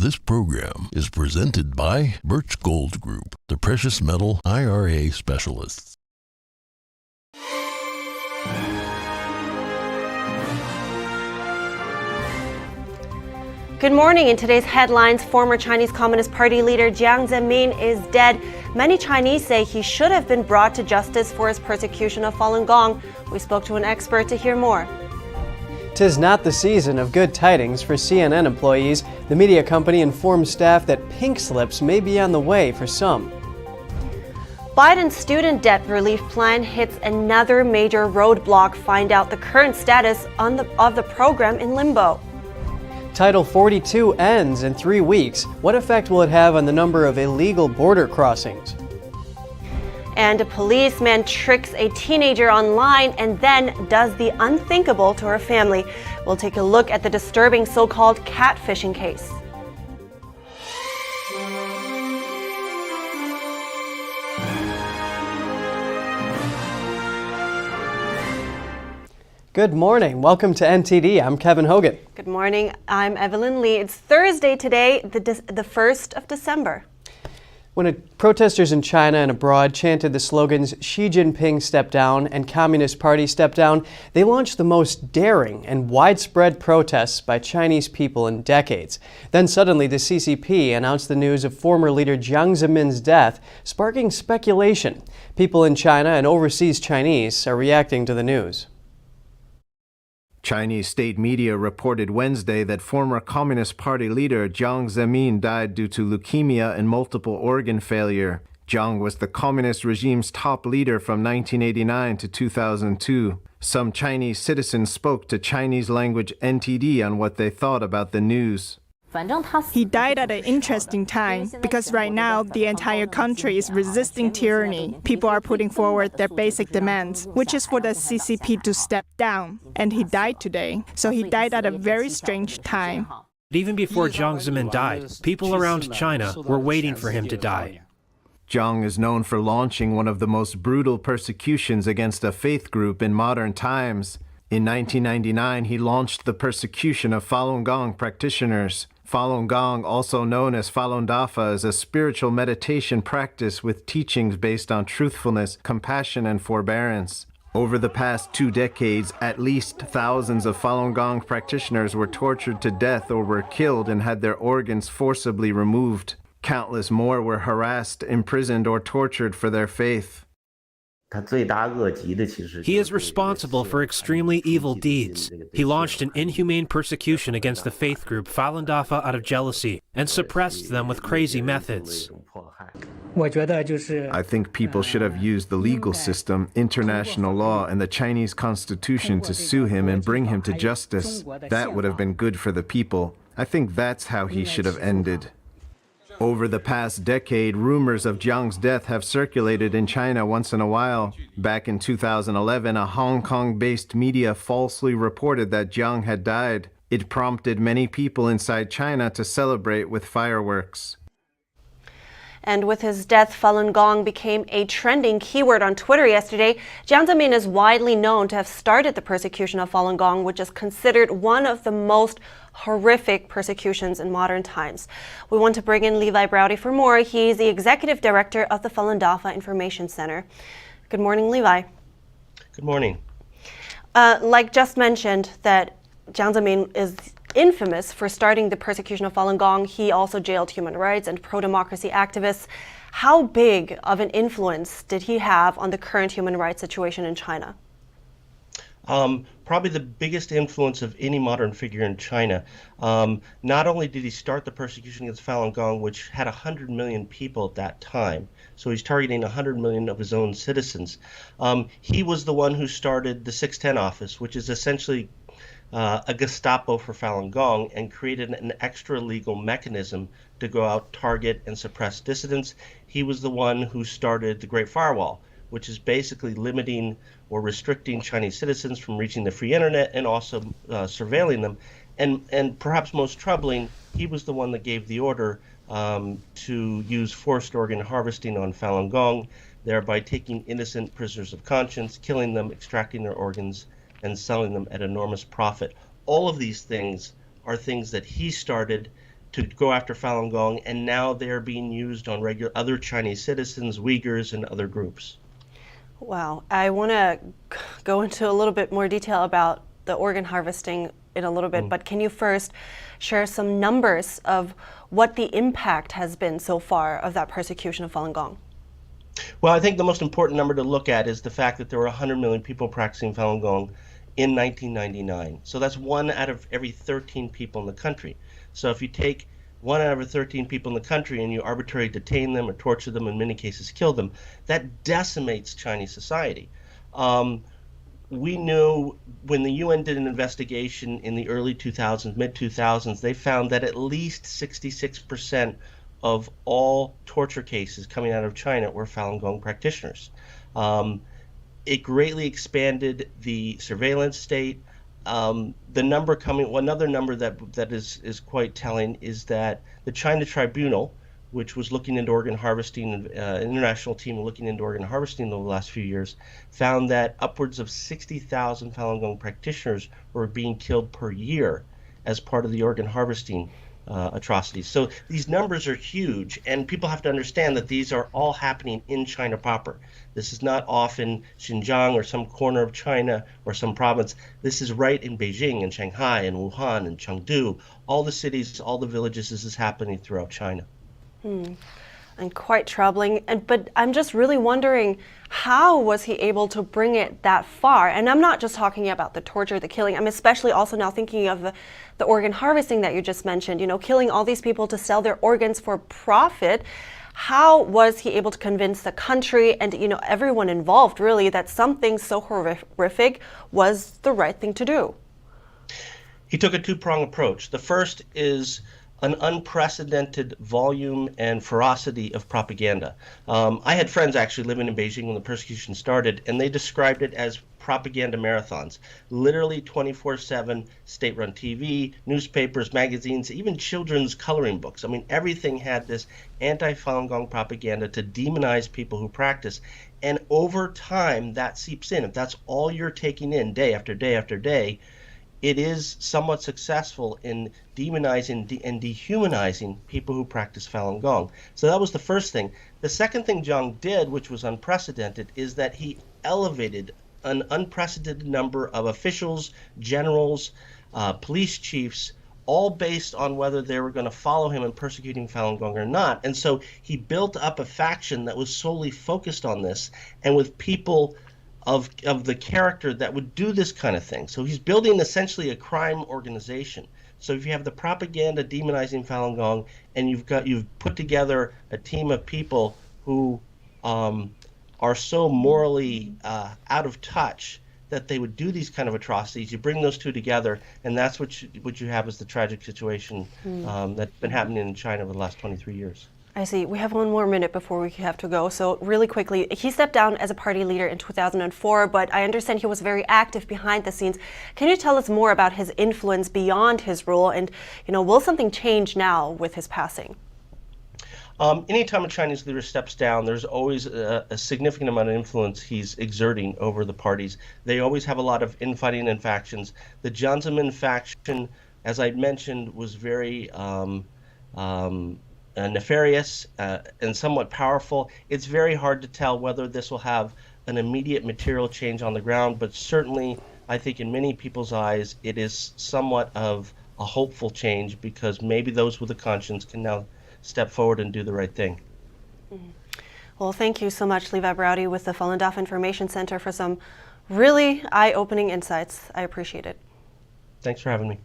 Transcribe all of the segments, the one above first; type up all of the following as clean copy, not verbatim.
This program is presented by Birch Gold Group, the precious metal IRA specialists. Good morning. In today's headlines, former Chinese Communist Party leader Jiang Zemin is dead. Many Chinese say he should have been brought to justice for his persecution of Falun Gong. We spoke to an expert to hear more. 'Tis not the season of good tidings for CNN employees. The media company informs staff that pink slips may be on the way for some. Biden's student debt relief plan hits another major roadblock. Find out the current status of the program in limbo. Title 42 ends in 3 weeks. What effect will it have on the number of illegal border crossings? And a policeman tricks a teenager online and then does the unthinkable to her family. We'll take a look at the disturbing so-called catfishing case. Good morning. Welcome to NTD. I'm Kevin Hogan. Good morning. I'm Evelyn Lee. It's Thursday today, the 1st of December. When protesters in China and abroad chanted the slogans Xi Jinping step down and Communist Party step down, they launched the most daring and widespread protests by Chinese people in decades. Then suddenly the CCP announced the news of former leader Jiang Zemin's death, sparking speculation. People in China and overseas Chinese are reacting to the news. Chinese state media reported Wednesday that former Communist Party leader Jiang Zemin died due to leukemia and multiple organ failure. Jiang was the communist regime's top leader from 1989 to 2002. Some Chinese citizens spoke to Chinese language NTD on what they thought about the news. He died at an interesting time because right now the entire country is resisting tyranny. People are putting forward their basic demands, which is for the CCP to step down. And he died today, so he died at a very strange time. Even before Jiang Zemin died, people around China were waiting for him to die. Jiang is known for launching one of the most brutal persecutions against a faith group in modern times. In 1999, he launched the persecution of Falun Gong practitioners. Falun Gong, also known as Falun Dafa, is a spiritual meditation practice with teachings based on truthfulness, compassion, and forbearance. Over the past 2 decades, at least thousands of Falun Gong practitioners were tortured to death or were killed and had their organs forcibly removed. Countless more were harassed, imprisoned, or tortured for their faith. He is responsible for extremely evil deeds. He launched an inhumane persecution against the faith group Falun Dafa out of jealousy and suppressed them with crazy methods. I think people should have used the legal system, international law, and the Chinese constitution to sue him and bring him to justice. That would have been good for the people. I think that's how he should have ended. Over the past decade, rumors of Jiang's death have circulated in China once in a while. Back in 2011, a Hong Kong-based media falsely reported that Jiang had died. It prompted many people inside China to celebrate with fireworks. And with his death, Falun Gong became a trending keyword on Twitter yesterday. Jiang Zemin is widely known to have started the persecution of Falun Gong, which is considered one of the most horrific persecutions in modern times. We want to bring in Levi Browdy for more. He's the executive director of the Falun Dafa Information Center. Good morning, Levi. Good morning. Like just mentioned, that Jiang Zemin is infamous for starting the persecution of Falun Gong. He also jailed human rights and pro-democracy activists. How big of an influence did he have on the current human rights situation in China? Probably the biggest influence of any modern figure in China. Not only did he start the persecution against Falun Gong, which had 100 million people at that time, so he's targeting 100 million of his own citizens. He was the one who started the 610 office, which is essentially a Gestapo for Falun Gong, and created an extra legal mechanism to go out, target, and suppress dissidents. He was the one who started the Great Firewall, which is basically limiting or restricting Chinese citizens from reaching the free internet and also surveilling them. And perhaps most troubling, he was the one that gave the order to use forced organ harvesting on Falun Gong, thereby taking innocent prisoners of conscience, killing them, extracting their organs, and selling them at enormous profit. All of these things are things that he started to go after Falun Gong, and now they're being used on other Chinese citizens, Uyghurs, and other groups. Wow. I want to go into a little bit more detail about the organ harvesting in a little bit, but can you first share some numbers of what the impact has been so far of that persecution of Falun Gong? Well, I think the most important number to look at is the fact that there were 100 million people practicing Falun Gong in 1999. So that's 1 out of every 13 people in the country. So if you take 1 out of every 13 people in the country and you arbitrarily detain them or torture them, in many cases kill them, that decimates Chinese society. We knew when the UN did an investigation in the early 2000s, mid-2000s, they found that at least 66% of all torture cases coming out of China were Falun Gong practitioners. It greatly expanded the surveillance state. The number coming, another number that is quite telling is that the China Tribunal, which was looking into organ harvesting, international team looking into organ harvesting over the last few years, found that upwards of 60,000 Falun Gong practitioners were being killed per year as part of the organ harvesting atrocities. So these numbers are huge, and people have to understand that these are all happening in China proper. This is not off in Xinjiang or some corner of China or some province. This is right in Beijing and Shanghai and Wuhan and Chengdu. All the cities, all the villages, this is happening throughout China. And quite troubling. But I'm just really wondering, how was he able to bring it that far? And I'm not just talking about the torture, the killing. I'm especially also now thinking of the organ harvesting that you just mentioned, you know, killing all these people to sell their organs for profit. How was he able to convince the country and, you know, everyone involved really that something so horrific was the right thing to do? He took a two-pronged approach. The first is an unprecedented volume and ferocity of propaganda. I had friends actually living in Beijing when the persecution started, and they described it as propaganda marathons. Literally 24/7 state-run TV, newspapers, magazines, even children's coloring books. I mean, everything had this anti-Falun Gong propaganda to demonize people who practice. And over time, that seeps in. If that's all you're taking in day after day after day, it is somewhat successful in demonizing and dehumanizing people who practice Falun Gong. So that was the first thing. The second thing Jiang did, which was unprecedented, is that he elevated an unprecedented number of officials, generals, police chiefs, all based on whether they were going to follow him in persecuting Falun Gong or not. And so he built up a faction that was solely focused on this, and with people of the character that would do this kind of thing. So he's building essentially a crime organization. So if you have the propaganda demonizing Falun Gong, and you've put together a team of people who are so morally out of touch that they would do these kind of atrocities, you bring those two together, and that's what you have as the tragic situation that's been happening in China over the last 23 years. I see. We have 1 more minute before we have to go. So really quickly, he stepped down as a party leader in 2004, but I understand he was very active behind the scenes. Can you tell us more about his influence beyond his rule, and, you know, will something change now with his passing? Anytime a Chinese leader steps down, there's always a significant amount of influence he's exerting over the parties. They always have a lot of infighting and factions. The Jiang Zemin faction, as I mentioned, was very nefarious and somewhat powerful. It's very hard to tell whether this will have an immediate material change on the ground, but certainly I think in many people's eyes it is somewhat of a hopeful change, because maybe those with a conscience can now step forward and do the right thing. Well, thank you so much, Levi Browdy with the Falun Dafa Information Center, for some really eye-opening insights. I appreciate it. Thanks for having me.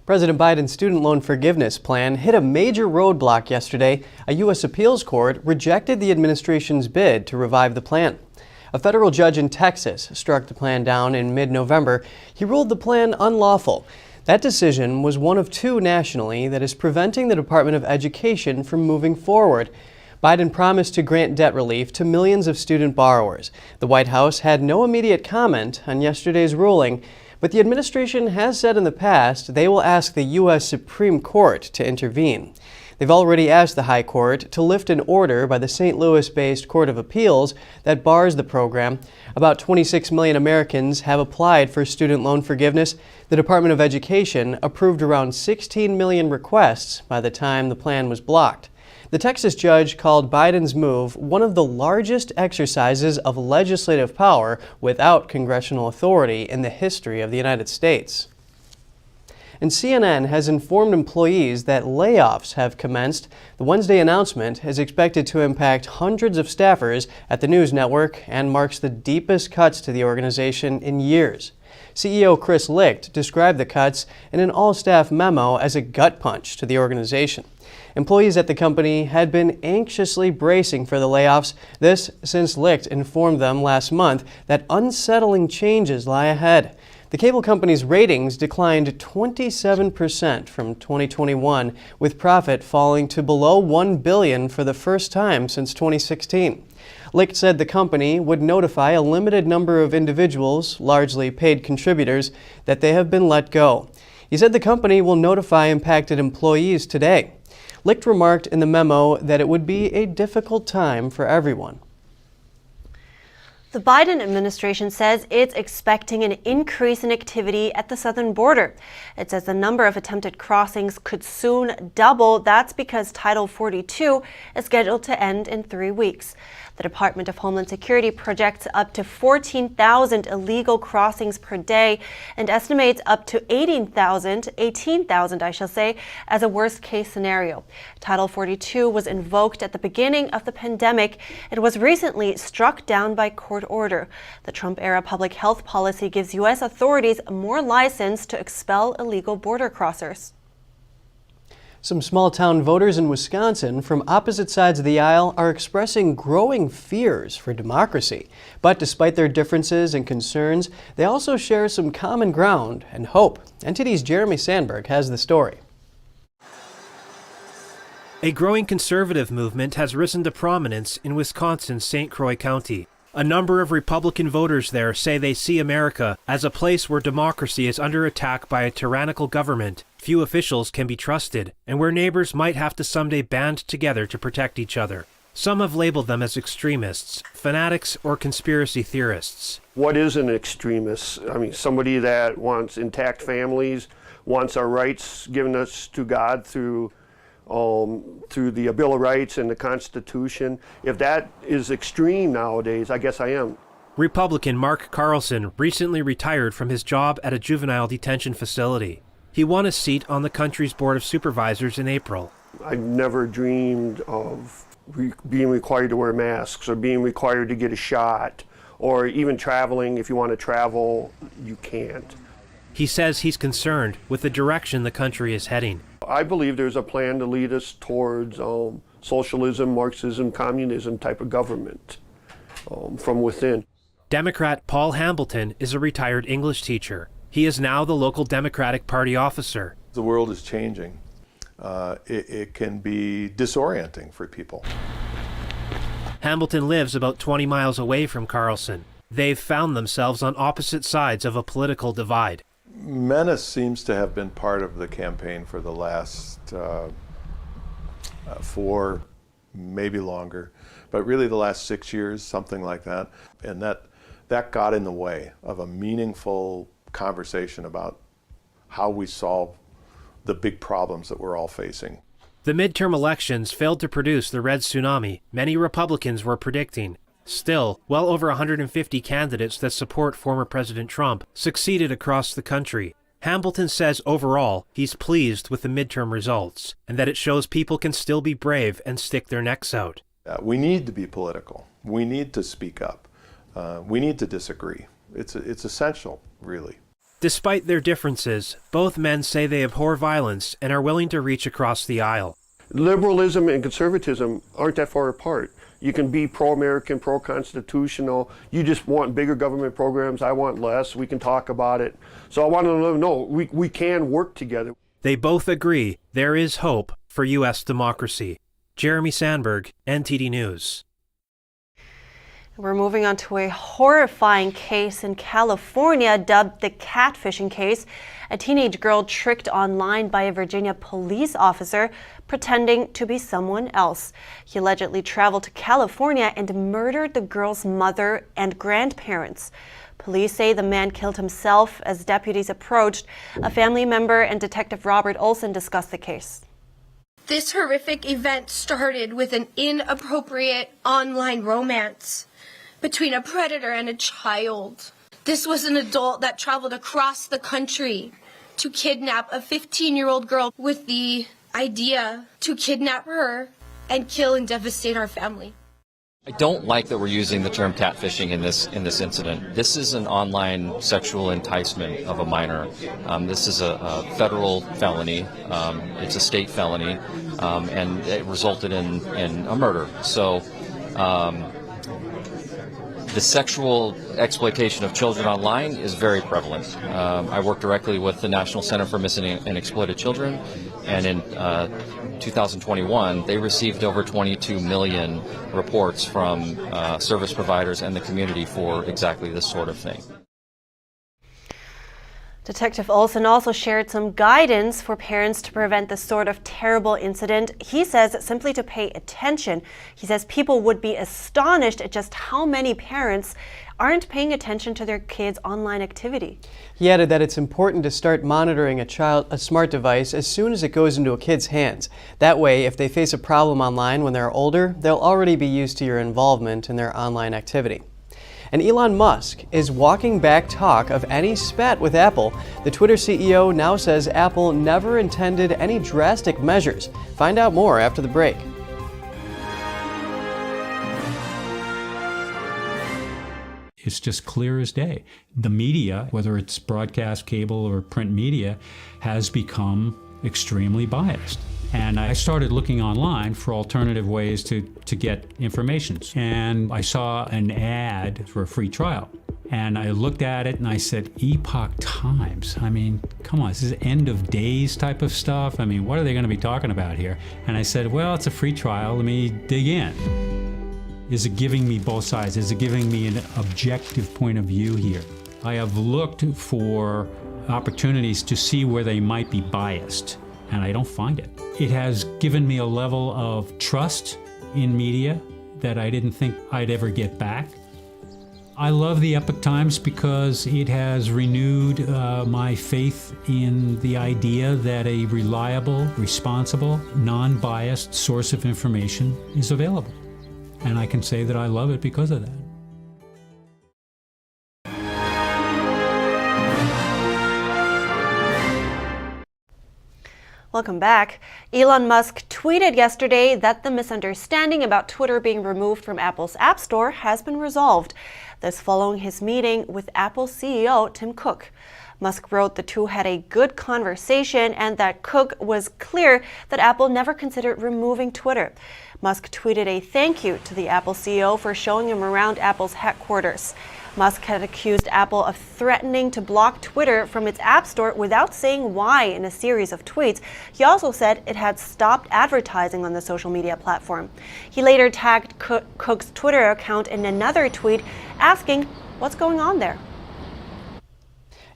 President Biden's student loan forgiveness plan hit a major roadblock yesterday. A U.S. appeals court rejected the administration's bid to revive the plan. A federal judge in Texas struck the plan down in mid-November. He ruled the plan unlawful. That decision was one of 2 nationally that is preventing the Department of Education from moving forward. Biden promised to grant debt relief to millions of student borrowers. The White House had no immediate comment on yesterday's ruling, but the administration has said in the past they will ask the U.S. Supreme Court to intervene. They've already asked the High Court to lift an order by the St. Louis-based Court of Appeals that bars the program. About 26 million Americans have applied for student loan forgiveness. The Department of Education approved around 16 million requests by the time the plan was blocked. The Texas judge called Biden's move one of the largest exercises of legislative power without congressional authority in the history of the United States. And CNN has informed employees that layoffs have commenced. The Wednesday announcement is expected to impact hundreds of staffers at the news network and marks the deepest cuts to the organization in years. CEO Chris Licht described the cuts in an all-staff memo as a gut punch to the organization. Employees at the company had been anxiously bracing for the layoffs, this since Licht informed them last month that unsettling changes lie ahead. The cable company's ratings declined 27% from 2021, with profit falling to below $1 billion for the first time since 2016. Licht said the company would notify a limited number of individuals, largely paid contributors, that they have been let go. He said the company will notify impacted employees today. Licht remarked in the memo that it would be a difficult time for everyone. The Biden administration says it's expecting an increase in activity at the southern border. It says the number of attempted crossings could soon double. That's because Title 42 is scheduled to end in 3 weeks. The Department of Homeland Security projects up to 14,000 illegal crossings per day and estimates up to 18,000 as a worst-case scenario. Title 42 was invoked at the beginning of the pandemic. It was recently struck down by court order. The Trump-era public health policy gives U.S. authorities more license to expel illegal border crossers. Some small-town voters in Wisconsin from opposite sides of the aisle are expressing growing fears for democracy. But despite their differences and concerns, they also share some common ground and hope. NTD's Jeremy Sandberg has the story. A growing conservative movement has risen to prominence in Wisconsin's St. Croix County. A number of Republican voters there say they see America as a place where democracy is under attack by a tyrannical government, few officials can be trusted, and where neighbors might have to someday band together to protect each other. Some have labeled them as extremists, fanatics, or conspiracy theorists. What is an extremist? I mean, somebody that wants intact families, wants our rights given us to God through the Bill of Rights and the Constitution. If that is extreme nowadays, I guess I am. Republican Mark Carlson recently retired from his job at a juvenile detention facility. He won a seat on the country's Board of Supervisors in April. I never dreamed of being required to wear masks or being required to get a shot, or even traveling. If you want to travel, you can't. He says he's concerned with the direction the country is heading. I believe there's a plan to lead us towards socialism, Marxism, communism type of government from within. Democrat Paul Hambleton is a retired English teacher. He is now the local Democratic Party officer. The world is changing. It can be disorienting for people. Hambleton lives about 20 miles away from Carlson. They've found themselves on opposite sides of a political divide. Menace seems to have been part of the campaign for the last 4, maybe longer, but really the last 6 years, something like that. And that got in the way of a meaningful conversation about how we solve the big problems that we're all facing. The midterm elections failed to produce the red tsunami many Republicans were predicting. Still, well over 150 candidates that support former President Trump succeeded across the country. Hambleton says overall, he's pleased with the midterm results, and that it shows people can still be brave and stick their necks out. We need to be political. We need to speak up. We need to disagree. It's essential, really. Despite their differences, both men say they abhor violence and are willing to reach across the aisle. Liberalism and conservatism aren't that far apart. You can be pro-American, pro-constitutional. You just want bigger government programs. I want less. We can talk about it. So I want to know, we can work together. They both agree there is hope for U.S. democracy. Jeremy Sandberg, NTD News. We're moving on to a horrifying case in California dubbed the Catfishing case. A teenage girl tricked online by a Virginia police officer pretending to be someone else. He allegedly traveled to California and murdered the girl's mother and grandparents. Police say the man killed himself as deputies approached. A family member and Detective Robert Olson discussed the case. This horrific event started with an inappropriate online romance between a predator and a child. This was an adult that traveled across the country to kidnap a 15-year-old girl with the idea to kidnap her and kill and devastate our family. I don't like that we're using the term catfishing in this incident. This is an online sexual enticement of a minor. This is a federal felony. It's a state felony, and it resulted in a murder. So the sexual exploitation of children online is very prevalent. I work directly with the National Center for Missing and Exploited Children, and in 2021, they received over 22 million reports from service providers and the community for exactly this sort of thing. Detective Olson also shared some guidance for parents to prevent this sort of terrible incident. He says simply to pay attention. He says people would be astonished at just how many parents aren't paying attention to their kids' online activity. He added that it's important to start monitoring a smart device as soon as it goes into a kid's hands. That way, if they face a problem online when they're older, they'll already be used to your involvement in their online activity. And Elon Musk is walking back talk of any spat with Apple. The Twitter CEO now says Apple never intended any drastic measures. Find out more after the break. It's just clear as day. The media, whether it's broadcast, cable, or print media, has become extremely biased. And I started looking online for alternative ways to get information. And I saw an ad for a free trial. And I looked at it and I said, Epoch Times. I mean, come on, this is end of days type of stuff. I mean, what are they going to be talking about here? And I said, well, it's a free trial. Let me dig in. Is it giving me both sides? Is it giving me an objective point of view here? I have looked for opportunities to see where they might be biased, and I don't find it. It has given me a level of trust in media that I didn't think I'd ever get back. I love the Epoch Times because it has renewed my faith in the idea that a reliable, responsible, non-biased source of information is available. And I can say that I love it because of that. Welcome back. Elon Musk tweeted yesterday that the misunderstanding about Twitter being removed from Apple's App Store has been resolved. This following his meeting with Apple CEO Tim Cook. Musk wrote the two had a good conversation and that Cook was clear that Apple never considered removing Twitter. Musk tweeted a thank you to the Apple CEO for showing him around Apple's headquarters. Musk had accused Apple of threatening to block Twitter from its App Store without saying why in a series of tweets. He also said it had stopped advertising on the social media platform. He later tagged Cook's Twitter account in another tweet, asking what's going on there.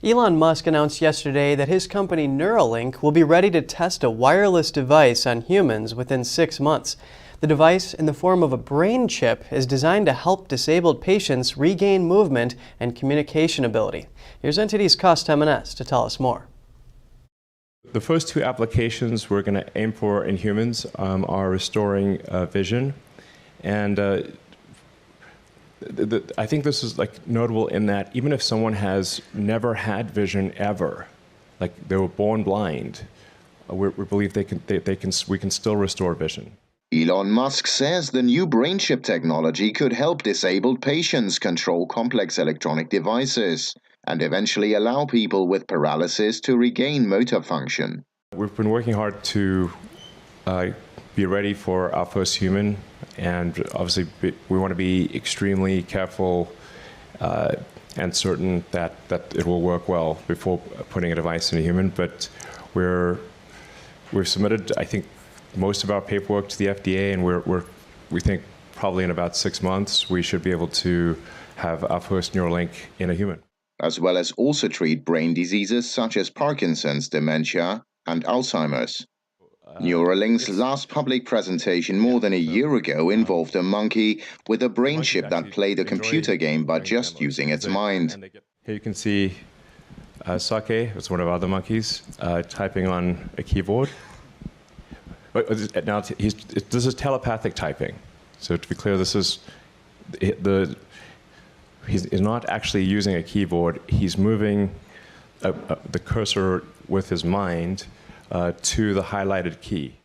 Elon Musk announced yesterday that his company Neuralink will be ready to test a wireless device on humans within 6 months. The device, in the form of a brain chip, is designed to help disabled patients regain movement and communication ability. Here's NTD's Cost M&S to tell us more. The first two applications we're going to aim for in humans are restoring vision. And I think this is notable in that even if someone has never had vision ever, like they were born blind, we believe we can still restore vision. Elon Musk says the new brain chip technology could help disabled patients control complex electronic devices and eventually allow people with paralysis to regain motor function. We've been working hard to be ready for our first human, and obviously we want to be extremely careful and certain that it will work well before putting a device in a human. But we've submitted, I think, most of our paperwork to the FDA, and we think probably in about 6 months we should be able to have our first Neuralink in a human. As well as also treat brain diseases such as Parkinson's, dementia, and Alzheimer's. Neuralink's last public presentation more than a year ago involved a monkey with a brain chip that played a computer game by just using its mind. Here you can see Sake, it's one of our other monkeys, typing on a keyboard. But now this is telepathic typing. So to be clear, this is he's not actually using a keyboard. He's moving the cursor with his mind to the highlighted key.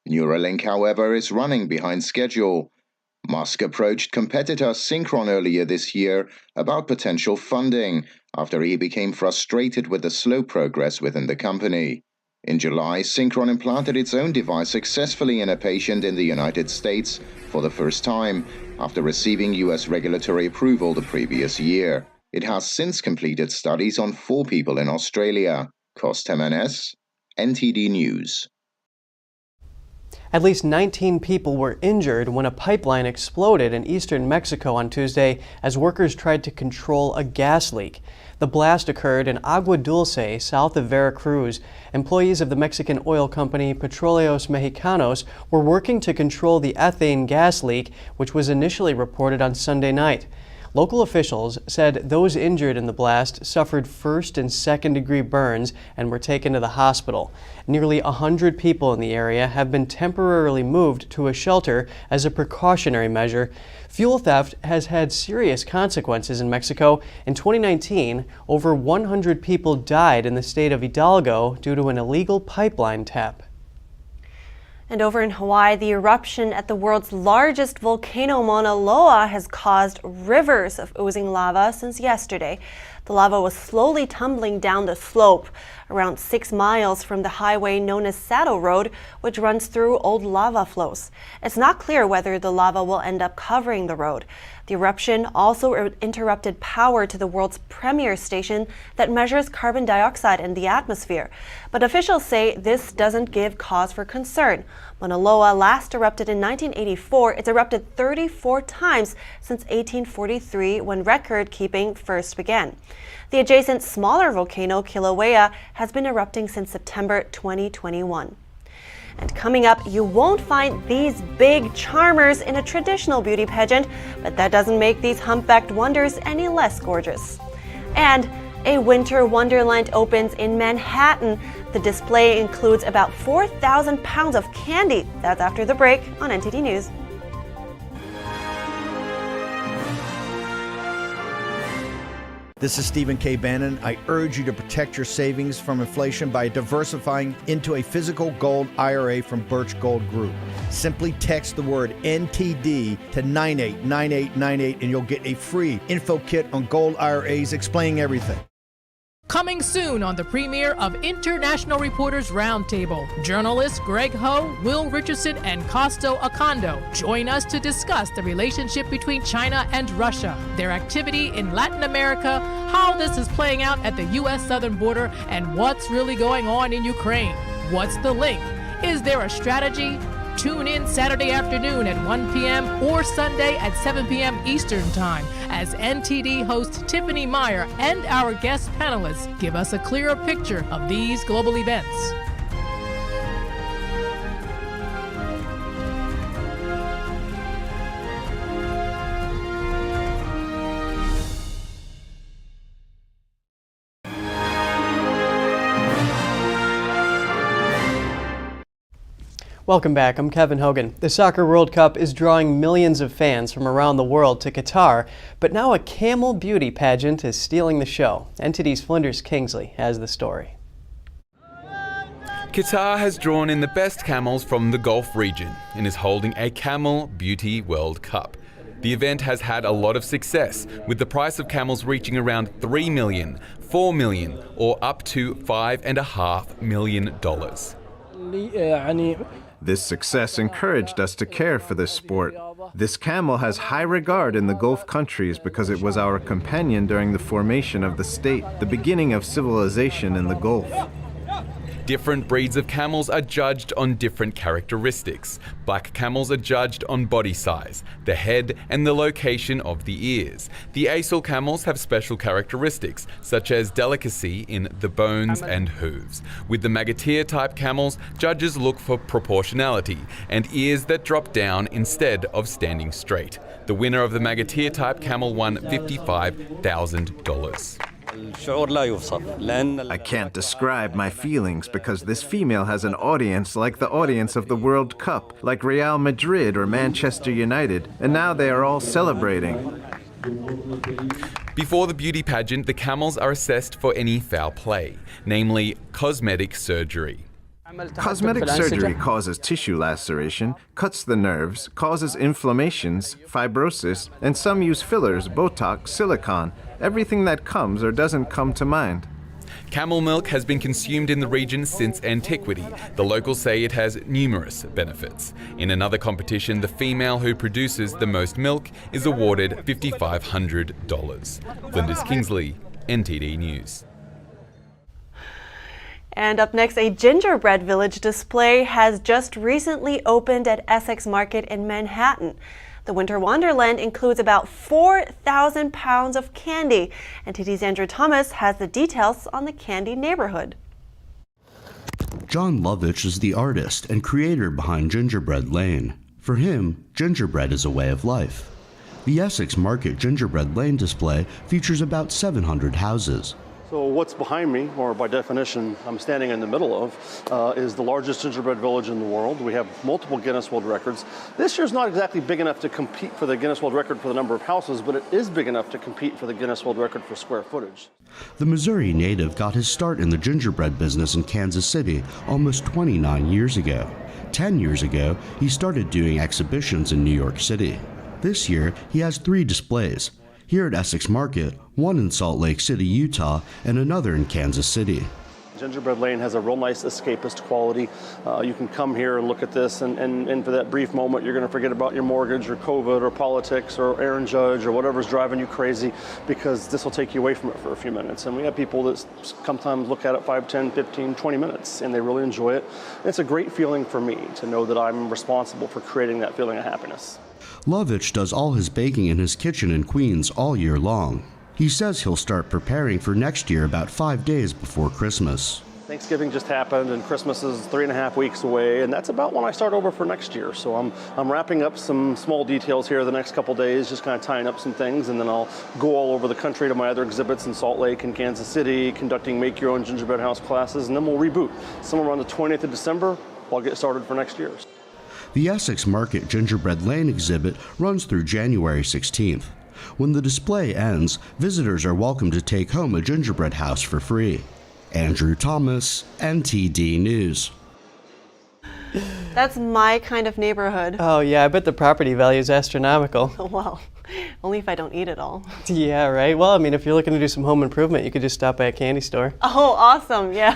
Neuralink, however, is running behind schedule. Musk approached competitor Synchron earlier this year about potential funding after he became frustrated with the slow progress within the company. In July, Synchron implanted its own device successfully in a patient in the United States for the first time after receiving US regulatory approval the previous year. It has since completed studies on 4 people in Australia. Condemn, NTD News. At least 19 people were injured when a pipeline exploded in eastern Mexico on Tuesday as workers tried to control a gas leak. The blast occurred in Agua Dulce, south of Veracruz. Employees of the Mexican oil company Petróleos Mexicanos were working to control the ethane gas leak, which was initially reported on Sunday night. Local officials said those injured in the blast suffered first and second-degree burns and were taken to the hospital. Nearly 100 people in the area have been temporarily moved to a shelter as a precautionary measure. Fuel theft has had serious consequences in Mexico. In 2019, over 100 people died in the state of Hidalgo due to an illegal pipeline tap. And over in Hawaii, the eruption at the world's largest volcano, Mauna, has caused rivers of oozing lava since yesterday. The lava was slowly tumbling down the slope, around 6 miles from the highway known as Saddle Road, which runs through old lava flows. It's not clear whether the lava will end up covering the road. The eruption also interrupted power to the world's premier station that measures carbon dioxide in the atmosphere. But officials say this doesn't give cause for concern. Mauna Loa last erupted in 1984. It's erupted 34 times since 1843, when record-keeping first began. The adjacent smaller volcano, Kilauea, has been erupting since September 2021. And coming up, you won't find these big charmers in a traditional beauty pageant, but that doesn't make these humpbacked wonders any less gorgeous. And a winter wonderland opens in Manhattan. The display includes about 4,000 pounds of candy. That's after the break on NTD News. This is Stephen K. Bannon. I urge you to protect your savings from inflation by diversifying into a physical gold IRA from Birch Gold Group. Simply text the word NTD to 989898 and you'll get a free info kit on gold IRAs explaining everything. Coming soon on the premiere of International Reporters Roundtable, journalists Greg Ho, Will Richardson, and Costo Acondo join us to discuss the relationship between China and Russia, their activity in Latin America, how this is playing out at the U.S. southern border, and what's really going on in Ukraine. What's the link? Is there a strategy? Tune in Saturday afternoon at 1 p.m. or Sunday at 7 p.m. Eastern Time as NTD host Tiffany Meyer and our guest panelists give us a clearer picture of these global events. Welcome back. I'm Kevin Hogan. The Soccer World Cup is drawing millions of fans from around the world to Qatar, but now a camel beauty pageant is stealing the show. NTD's Flinders Kingsley has the story. Qatar has drawn in the best camels from the Gulf region and is holding a Camel Beauty World Cup. The event has had a lot of success, with the price of camels reaching around $3 million, $4 million, or up to $5.5 million. This success encouraged us to care for this sport. This camel has high regard in the Gulf countries because it was our companion during the formation of the state, the beginning of civilization in the Gulf. Different breeds of camels are judged on different characteristics. Black camels are judged on body size, the head, and the location of the ears. The Asal camels have special characteristics, such as delicacy in the bones and hooves. With the Magatia type camels, judges look for proportionality and ears that drop down instead of standing straight. The winner of the Magatia type camel won $55,000. I can't describe my feelings because this female has an audience like the audience of the World Cup, like Real Madrid or Manchester United, and now they are all celebrating. Before the beauty pageant, the camels are assessed for any foul play, namely cosmetic surgery. Cosmetic surgery causes tissue laceration, cuts the nerves, causes inflammations, fibrosis, and some use fillers, Botox, silicone, everything that comes or doesn't come to mind. Camel milk has been consumed in the region since antiquity. The locals say it has numerous benefits. In another competition, the female who produces the most milk is awarded $5,500. Flinders Kingsley, NTD News. And up next, a gingerbread village display has just recently opened at Essex Market in Manhattan. The Winter Wonderland includes about 4,000 pounds of candy. NTD's Andrew Thomas has the details on the candy neighborhood. John Lovitch is the artist and creator behind Gingerbread Lane. For him, gingerbread is a way of life. The Essex Market Gingerbread Lane display features about 700 houses. So what's behind me, or by definition I'm standing in the middle of, is the largest gingerbread village in the world. We have multiple Guinness World Records. This year's not exactly big enough to compete for the Guinness World Record for the number of houses, but it is big enough to compete for the Guinness World Record for square footage. The Missouri native got his start in the gingerbread business in Kansas City almost 29 years ago. 10 years ago, he started doing exhibitions in New York City. This year, he has 3 displays. Here at Essex Market, one in Salt Lake City, Utah, and another in Kansas City. Gingerbread Lane has a real nice escapist quality. You can come here and look at this, and for that brief moment, you're going to forget about your mortgage or COVID or politics or Aaron Judge or whatever's driving you crazy, because this will take you away from it for a few minutes. And we have people that sometimes look at it 5, 10, 15, 20 minutes, and they really enjoy it. And it's a great feeling for me to know that I'm responsible for creating that feeling of happiness. Lovitch does all his baking in his kitchen in Queens all year long. He says he'll start preparing for next year about 5 days before Christmas. Thanksgiving just happened and Christmas is 3.5 weeks away, and that's about when I start over for next year. So I'm wrapping up some small details here the next couple days, just kind of tying up some things, and then I'll go all over the country to my other exhibits in Salt Lake and Kansas City, conducting Make Your Own Gingerbread House classes, and then we'll reboot. Somewhere around the 20th of December, I'll get started for next year's. The Essex Market Gingerbread Lane exhibit runs through January 16th. When the display ends, visitors are welcome to take home a gingerbread house for free. Andrew Thomas, NTD News. That's my kind of neighborhood. Oh yeah, I bet the property value is astronomical. Well, only if I don't eat it all. Yeah, right. Well, I mean, if you're looking to do some home improvement, you could just stop by a candy store. Oh, awesome, yeah.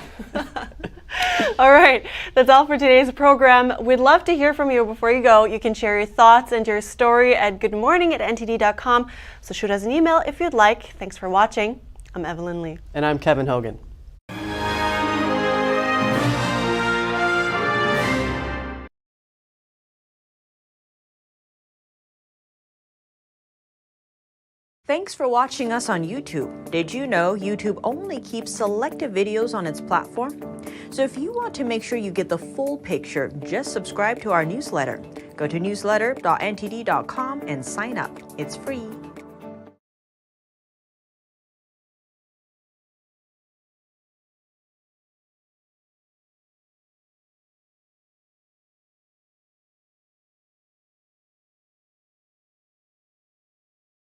All right, that's all for today's program. We'd love to hear from you. Before you go, you can share your thoughts and your story at goodmorning@ntd.com. So shoot us an email if you'd like. Thanks for watching. I'm Evelyn Lee. And I'm Kevin Hogan. Thanks for watching us on YouTube. Did you know YouTube only keeps selective videos on its platform? So if you want to make sure you get the full picture, just subscribe to our newsletter. Go to newsletter.ntd.com and sign up. It's free.